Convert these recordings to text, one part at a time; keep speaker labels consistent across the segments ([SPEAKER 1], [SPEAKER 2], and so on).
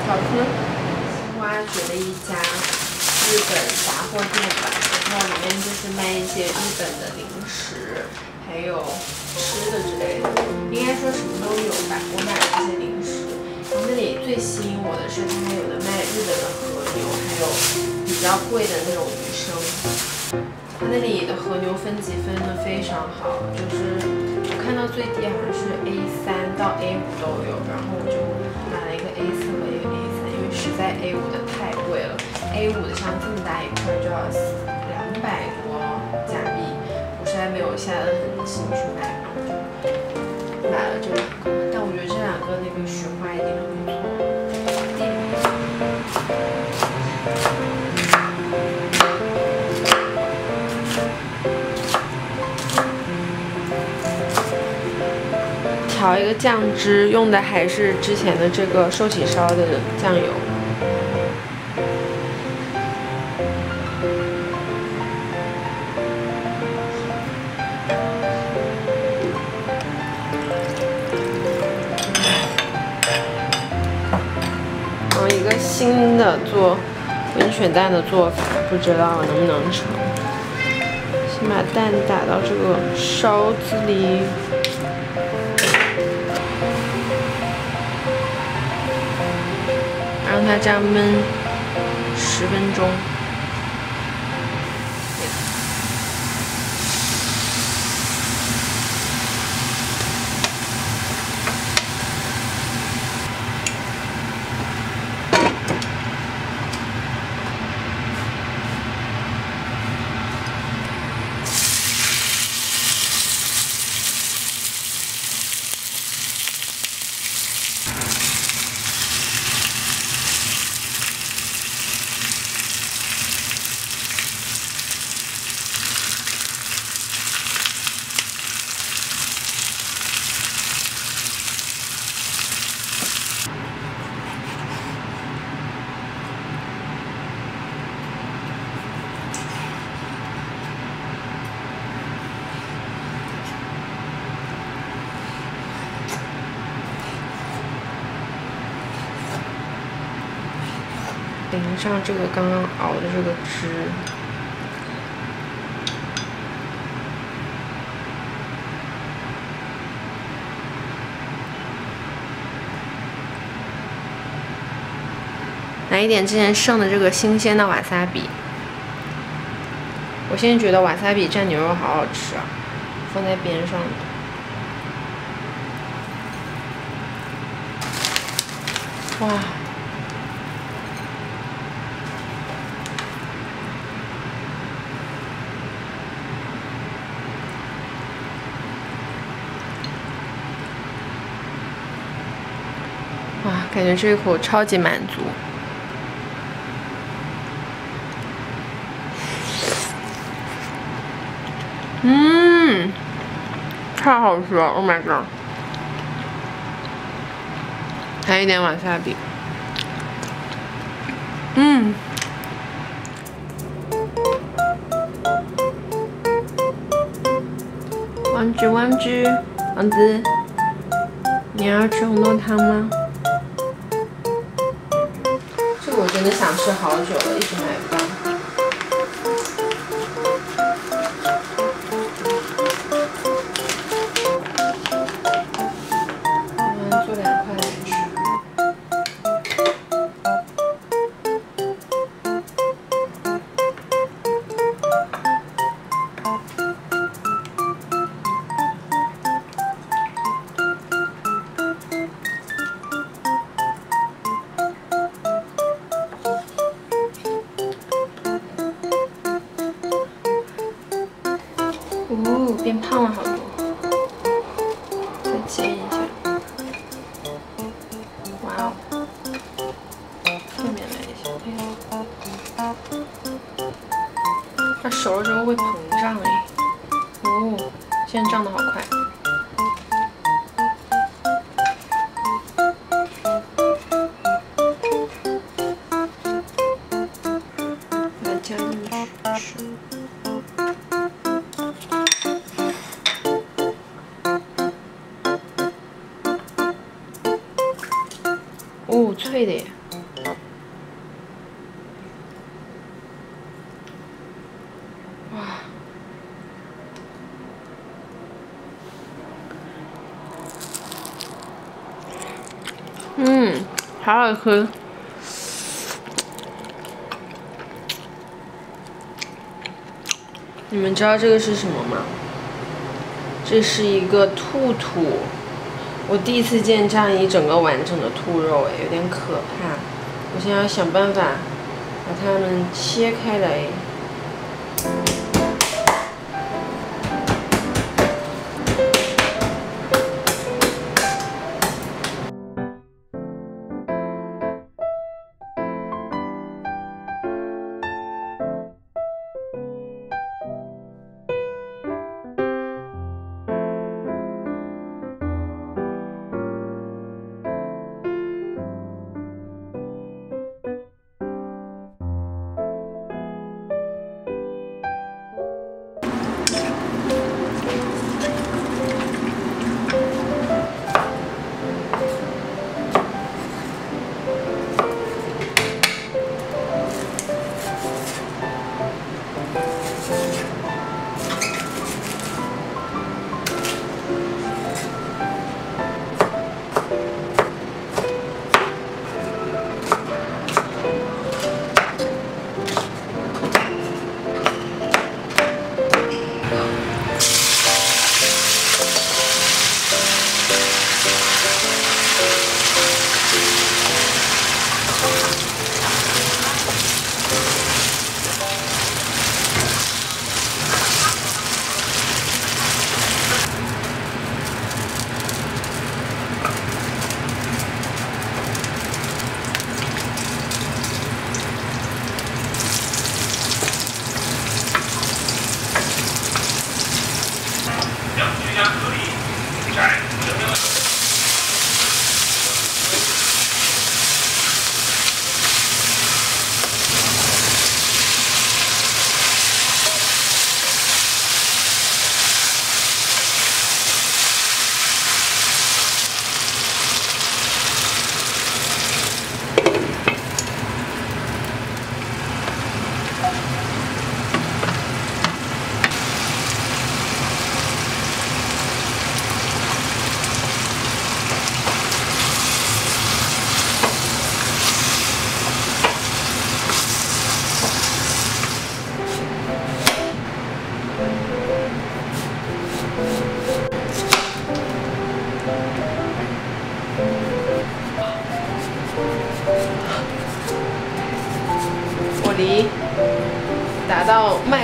[SPEAKER 1] 好吃。新挖掘了一家日本杂货店吧，然后里面就是卖一些日本的零食，还有吃的之类的，应该说什么都有吧。我买了这些零食，然后那里最吸引我的是它还有的卖日本的和牛，还有比较贵的那种鱼生。它那里的和牛分级分得非常好，就是我看到最低好像是 A3到 A5都有，然后我就买了一个 A4和一个 A3，因为实在 A5的太贵了 ，A5的像这么大一块就要200多加币，我实在没有下得狠心去买，然后就买了这两个。但我觉得这两个那个雪花一定很不错。调一个酱汁，用的还是之前的这个寿喜烧的酱油。新的做温泉蛋的做法，不知道能不能成。先把蛋打到这个勺子里，让它这样焖10分钟。 淋上这个刚刚熬的这个汁，来一点之前剩的这个新鲜的瓦萨比。我现在觉得瓦萨比蘸牛肉好好吃啊，放在边上的。哇！ 哇，感觉这一口超级满足。太好吃了 ！Oh my god！ 还有一点瓦萨比。王子，你要吃红豆汤吗？ 这个我真的想吃好久了，一直买不到。做2块来吃。哦，变胖了好多。再煎一下。哇哦！后面来一下。它熟了之后会膨胀哎。哦，现在胀得好快。把它加进去吃。 哦，脆的耶！哇，好好吃。你们知道这个是什么吗？这是一个兔兔。 我第一次见这样一整个完整的兔肉，哎，有点可怕。我现在要想办法把它们切开来。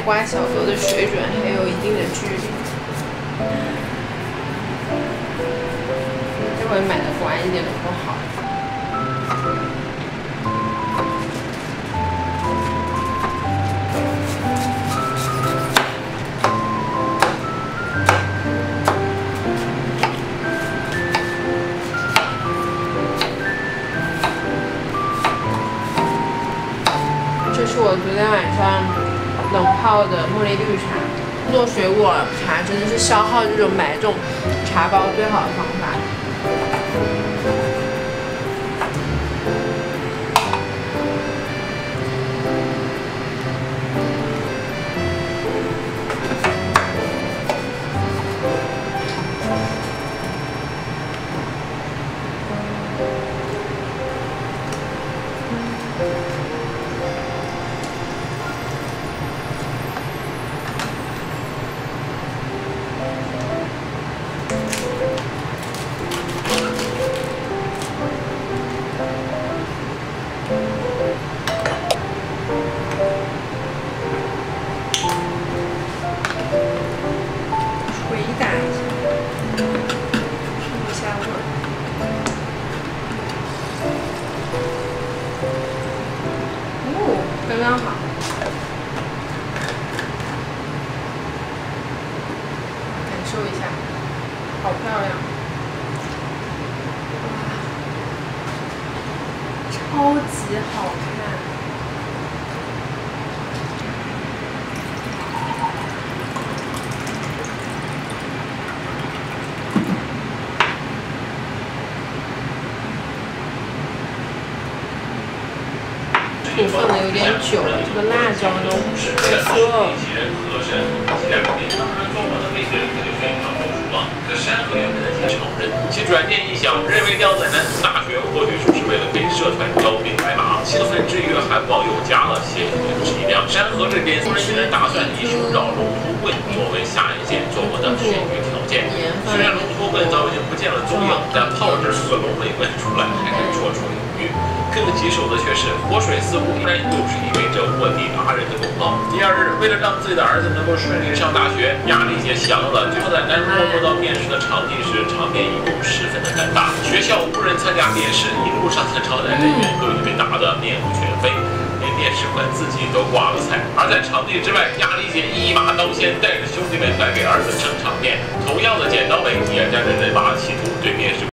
[SPEAKER 1] 刮小格的水准还有一定的距离。这回买的果然一点都不好。这是我昨天晚上冷泡的茉莉绿茶，做水果茶真的是消耗买这种茶包最好的方法。刚刚好，感受一下，好漂亮，超级好看。土放的有点久了，这个辣椒都褪色了。
[SPEAKER 2] 其转念一想，认为靓仔男子大学或许就是为了给社团招兵买马，兴奋之余还往又加了些许的质量。山河这边，众人原来打算以寻找龙图棍作为下一件做我的选举条件。虽然龙图棍早已经不见了踪影，但炮制出个龙尾棍出来，还是绰绰有余。更棘手的却是，活水似乎依然又是因为这卧底达人的功劳。第二日，为了让自己的儿子能够顺利上大学，亚丽姐想到了最后在男主落到面试的场景时，场面一度十分的尴尬。学校无人参加面试，一路上的招待人员都已经被打得面目全非，连面试官自己都挂了彩。而在场地之外，亚丽姐一马当先，带着兄弟们来给儿子撑场面。同样的剪刀尾也带着人马企图对面试